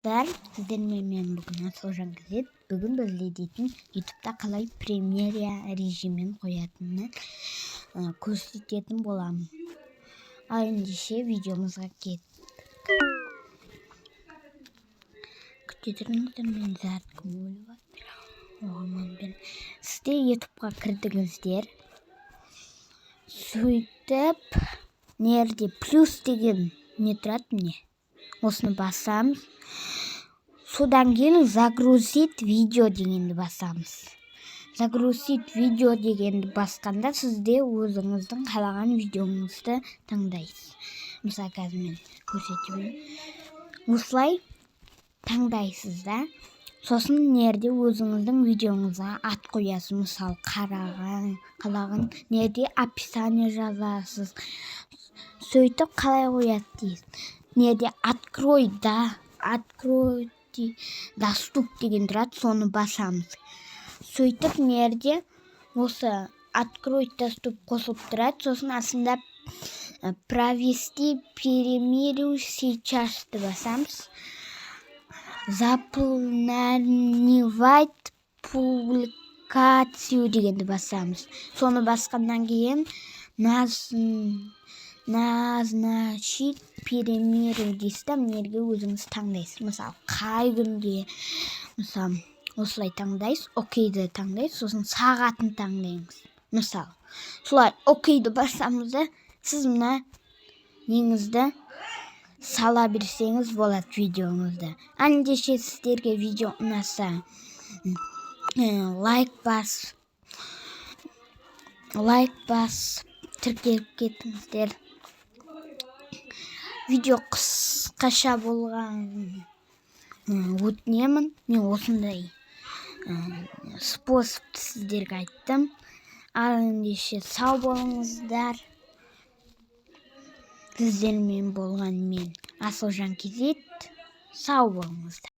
Сіздермен мен бүгін Асылжан Газет. Бүгін біз дейтін ютубта қалай премьера режимін қоятынын көрсететін боламын. Ал ендеше видеомызға кеттік. Күте тұрыңыздар, мен зарядкам өліп жатыр. Сіздер ютубқа кірдіңіздер. Сөйтіп, нерде плюс деген не тұрады міне. Осыны басамыз. Содан кейін загрузить видео дегенді басамыз. Загрузить видео дегенді басқанда сізде өзіңіздің қалаған видеоңызды таңдайсыз. Мысалы, қазір мен көрсетемін. Осылай таңдайсыз да. Сосын нерде өзіңіздің видеоңызға ат қоясыз. Мысалы, қалаған нерде описание жазасыз. Сөйтіп қалай қояды дейсіз. Нерде открой доступ деген тұрады, соны басамыз. Сөйтіп нерде осы открой доступ қосылып тұрады, сосын астында провести перемирию сейчас басамыз. Запланировать публикацию дегенді басамыз. Соны басқаннан кейін назначить перемирию дейсіз да, нерге өзіңіз таңдайсыз. Мысалы, қай күнге, мысалы, осылай таңдайсыз, окейді таңдайсыз, сосын сағатын таңдайсыз. Мысалы, солай окейді басамыз да, сіз мына неңізді сала берсеңіз болады видеоңызды. Ендеше сіздерге видео ұнаса, лайк бас, тіркеліп кетіңіздер. Видео қысқаша болған өтінемін. Мен осындай способты сіздерге айттым. Ал ендеше сау болыңыздар. Сіздермен болған мен Асылжан Газет. Сау болыңыздар.